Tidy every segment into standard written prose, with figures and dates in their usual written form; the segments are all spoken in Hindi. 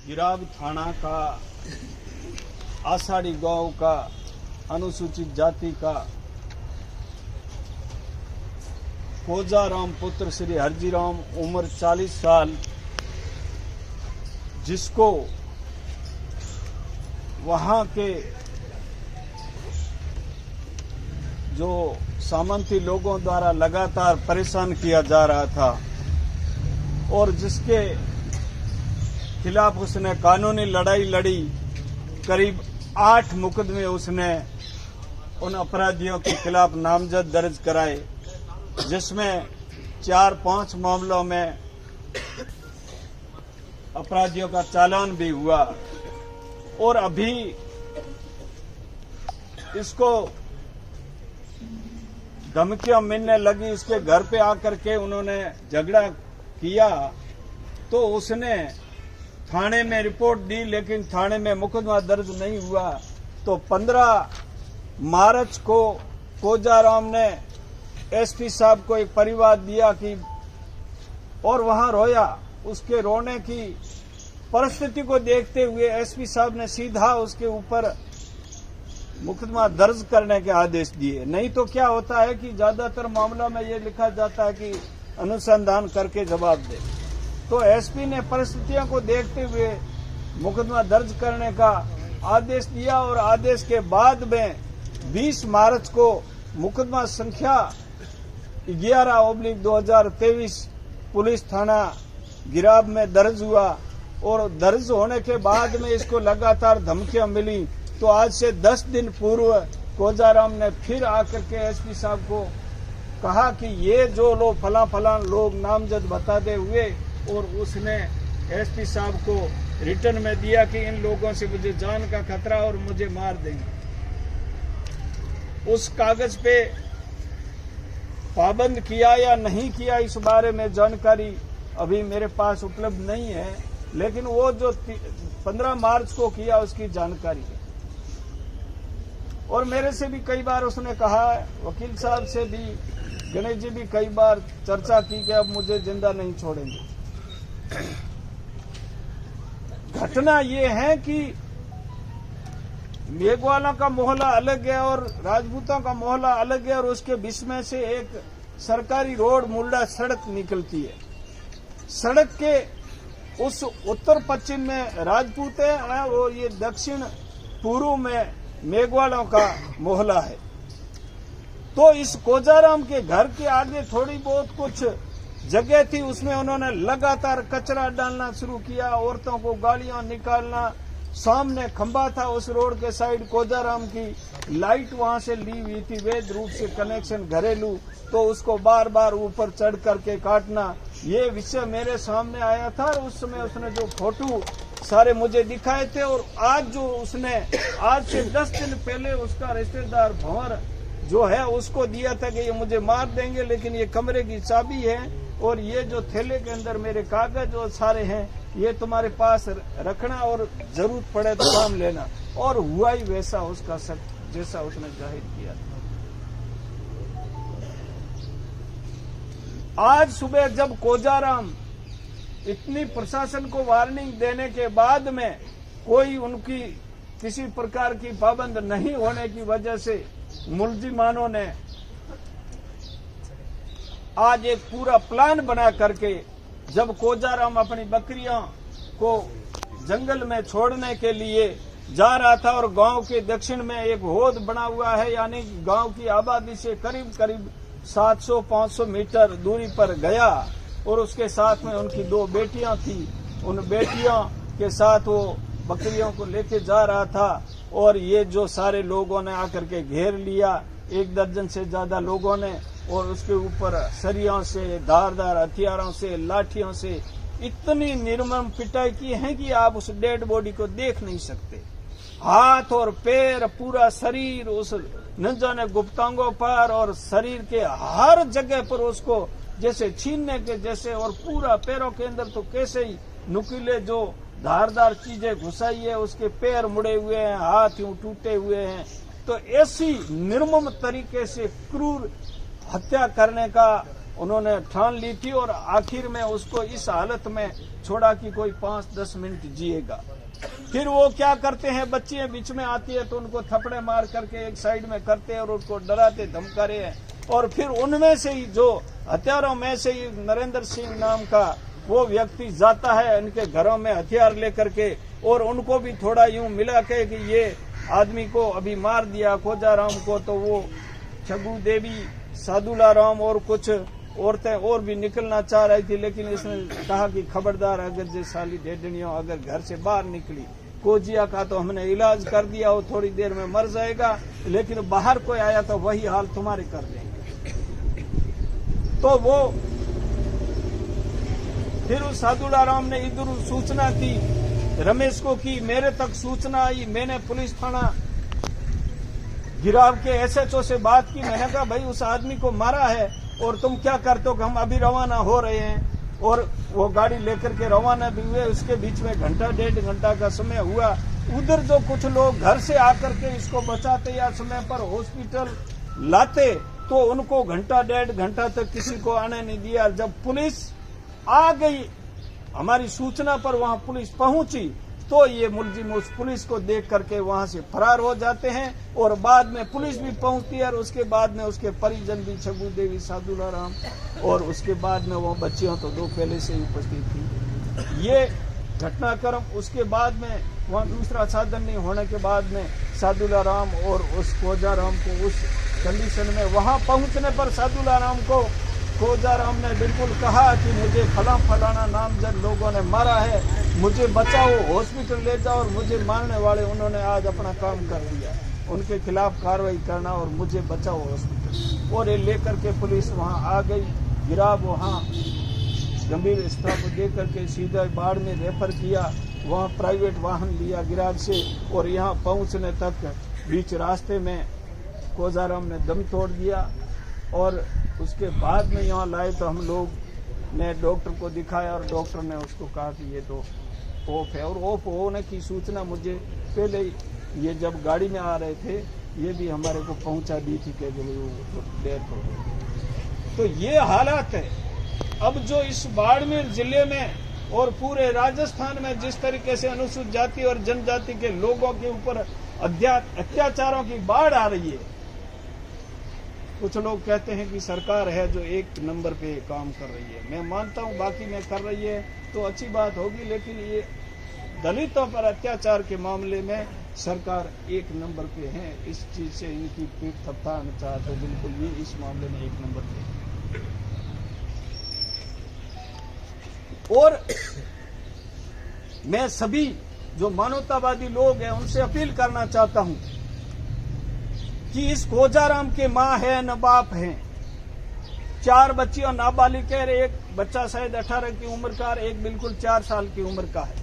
गिराब थाना का आषाढ़ी गांव का अनुसूचित जाति का कोजाराम पुत्र श्री हरजीराम उम्र 40 साल, जिसको वहां के जो सामंती लोगों द्वारा लगातार परेशान किया जा रहा था और जिसके खिलाफ उसने कानूनी लड़ाई लड़ी। करीब 8 मुकदमे उसने उन अपराधियों के खिलाफ नामजद दर्ज कराए, जिसमें 4-5 मामलों में अपराधियों का चालान भी हुआ और अभी इसको धमकियां मिलने लगी। इसके घर पे आकर के उन्होंने झगड़ा किया तो उसने थाने में रिपोर्ट दी, लेकिन थाने में मुकदमा दर्ज नहीं हुआ। तो 15 मार्च को कोजाराम ने एसपी साहब को एक परिवाद दिया कि और वहां रोया। उसके रोने की परिस्थिति को देखते हुए एसपी साहब ने सीधा उसके ऊपर मुकदमा दर्ज करने के आदेश दिए। नहीं तो क्या होता है कि ज्यादातर मामलों में ये लिखा जाता है कि अनुसंधान करके जवाब दे। तो एसपी ने परिस्थितियों को देखते हुए मुकदमा दर्ज करने का आदेश दिया और आदेश के बाद में 20 मार्च को मुकदमा संख्या 11/2023 पुलिस थाना गिराब में दर्ज हुआ और दर्ज होने के बाद में इसको लगातार धमकियां मिली। तो आज से 10 दिन पूर्व कोजाराम ने फिर आकर के एसपी साहब को कहा कि ये जो लोग फला लोग नामजद बताते हुए, और उसने एसपी साहब को रिटर्न में दिया कि इन लोगों से मुझे जान का खतरा और मुझे मार देंगे। उस कागज पे पाबंद किया या नहीं किया इस बारे में जानकारी अभी मेरे पास उपलब्ध नहीं है, लेकिन वो जो 15 मार्च को किया उसकी जानकारी है। और मेरे से भी कई बार उसने कहा, वकील साहब से भी, गणेश जी भी कई बार चर्चा की कि अब मुझे जिंदा नहीं छोड़ेंगे। घटना ये है कि मेघवालों का मोहल्ला अलग है और राजपूतों का मोहल्ला अलग है और उसके बीच में से एक सरकारी रोड मुल्डा सड़क निकलती है। सड़क के उस उत्तर पश्चिम में राजपूत है और ये दक्षिण पूर्व में मेघवालों का मोहल्ला है। तो इस कोजाराम के घर के आगे थोड़ी बहुत कुछ जगह थी, उसमें उन्होंने लगातार कचरा डालना शुरू किया, औरतों को गालियां निकालना। सामने खंबा था उस रोड के साइड, कोजाराम की लाइट वहां से ली हुई थी वैध रूप से कनेक्शन घरेलू, तो उसको बार बार ऊपर चढ़ करके काटना। ये विषय मेरे सामने आया था और उस समय उसने जो फोटो सारे मुझे दिखाए थे। और आज जो उसने आज से 10 दिन पहले उसका रिश्तेदार भंवर जो है उसको दिया था कि ये मुझे मार देंगे, लेकिन ये कमरे की चाबी है और ये जो थैले के अंदर मेरे कागज और सारे हैं ये तुम्हारे पास रखना और जरूरत पड़े तो काम लेना। और हुआ ही वैसा उसका सच जैसा उसने जाहिर किया था। आज सुबह जब कोजाराम इतनी प्रशासन को वार्निंग देने के बाद में कोई उनकी किसी प्रकार की पाबंद नहीं होने की वजह से मुलजिमानों ने आज एक पूरा प्लान बना करके, जब कोजाराम अपनी बकरियों को जंगल में छोड़ने के लिए जा रहा था और गांव के दक्षिण में एक होद बना हुआ है, यानी गांव की आबादी से करीब 700-500 मीटर दूरी पर गया और उसके साथ में उनकी 2 बेटियां थी। उन बेटियों के साथ वो बकरियों को लेके जा रहा था और ये जो सारे लोगों ने आकर के घेर लिया, 1 दर्जन से ज्यादा लोगों ने, और उसके ऊपर सरियों से, धारदार हथियारों से, लाठियों से इतनी निर्मम पिटाई की है कि आप उस डेड बॉडी को देख नहीं सकते। हाथ और पैर, पूरा शरीर, उस न जाने गुप्तांगों पर और शरीर के हर जगह पर उसको जैसे छीनने के जैसे, और पूरा पैरों के अंदर तो कैसे ही नुकीले जो धारदार चीजें घुसाई है, उसके पैर मुड़े हुए हैं, हाथ यूं टूटे हुए हैं। तो ऐसी निर्मम तरीके से क्रूर हत्या करने का उन्होंने ठान ली थी और आखिर में उसको इस हालत में छोड़ा कि कोई 5-10 मिनट जिएगा। फिर वो क्या करते हैं, बच्चियां बीच में आती है तो उनको थपड़े मार करके एक साइड में करते हैं और उसको डराते धमका रहे हैं। और फिर उनमें से ही जो हथियारों में से ही नरेंद्र सिंह नाम का वो व्यक्ति जाता है इनके घरों में हथियार लेकर के और उनको भी थोड़ा यूं मिला के कि ये आदमी को अभी मार दिया खोजाराम को, तो वो छगू देवी, सादुलाराम और कुछ औरतें और भी निकलना चाह रही थी, लेकिन इसने कहा कि खबरदार अगर जे साली ढेडनियों अगर घर से बाहर निकली, कोजिया का तो हमने इलाज कर दिया, वो थोड़ी देर में मर जाएगा, लेकिन बाहर कोई आया तो वही हाल तुम्हारे कर देंगे। तो वो फिर उस सादुलाराम ने इधर सूचना की रमेश को की, मेरे तक सूचना आई, मैंने पुलिस थाना गिराव के एसएचओ से बात की। मैंने कहा भाई उस आदमी को मारा है और तुम क्या करते हो कि हम अभी रवाना हो रहे हैं, और वो गाड़ी लेकर के रवाना भी हुए। उसके बीच में घंटा 1.5 घंटा का समय हुआ। उधर जो कुछ लोग घर से आकर के इसको बचाते या समय पर हॉस्पिटल लाते तो उनको घंटा 1.5 घंटा तक किसी को आने नहीं दिया। जब पुलिस आ गई, हमारी सूचना पर वहां पुलिस पहुंची, तो ये मुलजिम उस पुलिस को देख करके वहां से फरार हो जाते हैं और बाद में पुलिस भी पहुंचती है और उसके बाद में उसके परिजन भी, छगू देवी, सादुलाराम, और उसके बाद में वो बच्चियों तो 2 पहले से ही उपस्थित थी। ये घटनाक्रम उसके बाद में वहां दूसरा साधन नहीं होने के बाद में सादुलाराम और उस खोजाराम को उस कंडीशन में वहां पहुंचने पर सादुलाराम को खोजाराम ने बिल्कुल कहा कि मुझे फलाना नामजद लोगों ने मारा है, मुझे बचाओ, हॉस्पिटल ले जाओ, और मुझे मारने वाले उन्होंने आज अपना काम कर दिया, उनके खिलाफ कार्रवाई करना और मुझे बचाओ हॉस्पिटल। और ये लेकर के पुलिस वहां आ गई। गिराव वहां गंभीर स्थिति को देख करके सीधा बाढ़ में रेफर किया, वहां प्राइवेट वाहन लिया गिराव से, और यहाँ पहुंचने तक बीच रास्ते में खोजाराम ने दम तोड़ दिया। और उसके बाद में यहाँ लाए तो हम लोग ने डॉक्टर को दिखाया और डॉक्टर ने उसको कहा कि ये तो ऑफ है, और ऑफ होने की सूचना मुझे पहले ये जब गाड़ी में आ रहे थे ये भी हमारे को पहुंचा दी थी कि वो डेथ हो गई। तो ये हालात है। अब जो इस बाड़मेर जिले में और पूरे राजस्थान में जिस तरीके से अनुसूचित जाति और जनजाति के लोगों के ऊपर अत्याचारों की बाढ़ आ रही है, कुछ लोग कहते हैं कि सरकार है जो 1 नंबर पे काम कर रही है। मैं मानता हूं बाकी में कर रही है तो अच्छी बात होगी, लेकिन ये दलितों पर अत्याचार के मामले में सरकार 1 नंबर पे है। इस चीज से इनकी पीठ थपथाना चाहते तो बिल्कुल ये इस मामले में 1 नंबर पे। और मैं सभी जो मानवतावादी लोग हैं उनसे अपील करना चाहता हूं कि इस खोजाराम के माँ है न बाप है, 4 बच्ची और नाबालिग है, एक बच्चा शायद 18 की उम्र का, एक बिल्कुल 4 साल की उम्र का है।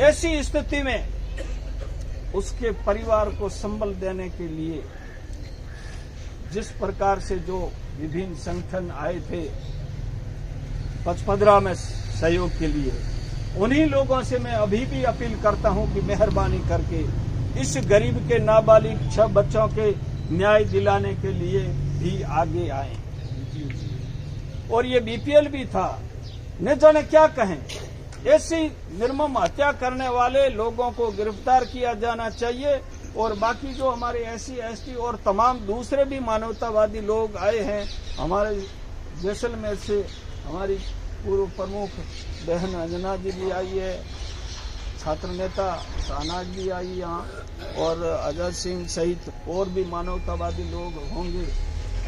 ऐसी स्थिति में उसके परिवार को संबल देने के लिए जिस प्रकार से जो विभिन्न संगठन आए थे पचपदरा में सहयोग के लिए, उन्हीं लोगों से मैं अभी भी अपील करता हूं कि मेहरबानी करके इस गरीब के नाबालिग 6 बच्चों के न्याय दिलाने के लिए भी आगे आए। और ये बीपीएल भी था, न जाने क्या कहें। ऐसी निर्मम हत्या करने वाले लोगों को गिरफ्तार किया जाना चाहिए। और बाकी जो हमारे एससी एसटी और तमाम दूसरे भी मानवतावादी लोग आए हैं, हमारे जैसलमेर से हमारी पूर्व प्रमुख बहन अंजना जी भी आई है, छात्र नेता शाहनाज भी आई यहाँ, और अजय सिंह सहित और भी मानवतावादी लोग होंगे।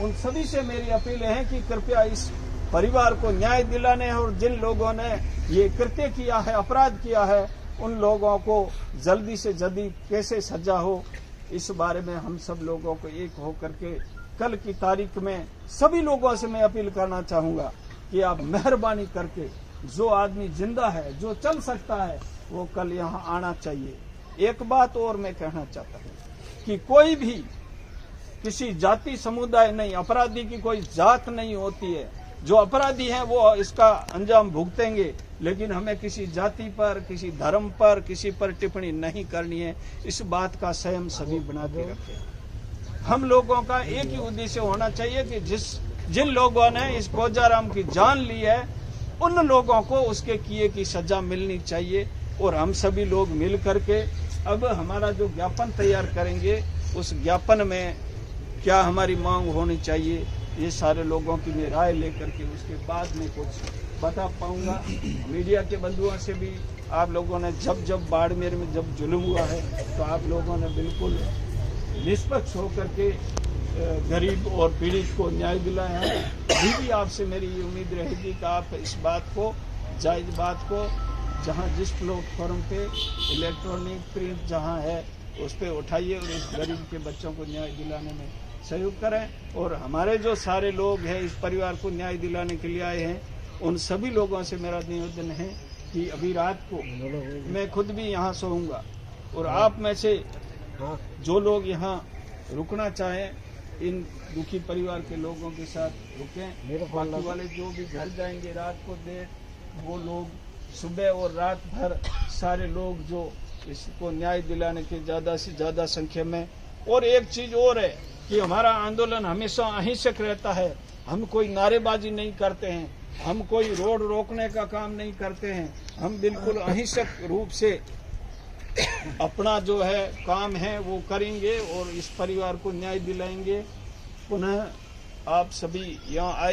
उन सभी से मेरी अपील है कि कृपया इस परिवार को न्याय दिलाने और जिन लोगों ने ये कृत्य किया है, अपराध किया है, उन लोगों को जल्दी से जल्दी कैसे सजा हो, इस बारे में हम सब लोगों को एक होकर के कल की तारीख में सभी लोगों से मैं अपील करना चाहूंगा कि आप मेहरबानी करके जो आदमी जिंदा है, जो चल सकता है, वो कल यहाँ आना चाहिए। एक बात और मैं कहना चाहता हूँ कि कोई भी किसी जाति समुदाय नहीं, अपराधी की कोई जात नहीं होती है। जो अपराधी हैं वो इसका अंजाम भुगतेंगे, लेकिन हमें किसी जाति पर, किसी धर्म पर, किसी पर टिप्पणी नहीं करनी है। इस बात का संयम सभी बना के रखें। हम लोगों का एक ही उद्देश्य होना चाहिए कि जिस जिन लोगों ने इस कोजाराम की जान ली है उन लोगों को उसके किए की सजा मिलनी चाहिए। और हम सभी लोग मिल करके अब हमारा जो ज्ञापन तैयार करेंगे उस ज्ञापन में क्या हमारी मांग होनी चाहिए, ये सारे लोगों की मैं राय लेकर के उसके बाद में कुछ बता पाऊंगा। मीडिया के बंधुओं से भी आप लोगों ने जब बाड़मेर में जब जुल्म हुआ है तो आप लोगों ने बिल्कुल निष्पक्ष होकर के गरीब और पीड़ित को न्याय दिलाया है। अभी भी आपसे मेरी ये उम्मीद रहेगी कि आप इस बात को, जायज बात को, जहां जिस प्लेटफॉर्म पे इलेक्ट्रॉनिक प्रिंट जहां है उस पे उठाइए और इस गरीब के बच्चों को न्याय दिलाने में सहयोग करें। और हमारे जो सारे लोग हैं इस परिवार को न्याय दिलाने के लिए आए हैं, उन सभी लोगों से मेरा निवेदन है कि अभी रात को मैं खुद भी यहाँ सोऊंगा और आप में से जो लोग यहाँ रुकना चाहें इन दुखी परिवार के लोगों के साथ रुकें। बाकी वाले जो भी घर जाएंगे रात को देर, वो लोग सुबह और रात भर सारे लोग जो इसको न्याय दिलाने के ज़्यादा से ज़्यादा संख्या में। और एक चीज़ और है कि हमारा आंदोलन हमेशा अहिंसक रहता है। हम कोई नारेबाजी नहीं करते हैं, हम कोई रोड रोकने का काम नहीं करते हैं। हम बिल्कुल अहिंसक रूप से अपना जो है काम है वो करेंगे और इस परिवार को न्याय दिलाएंगे। पुनः आप सभी यहाँ आए।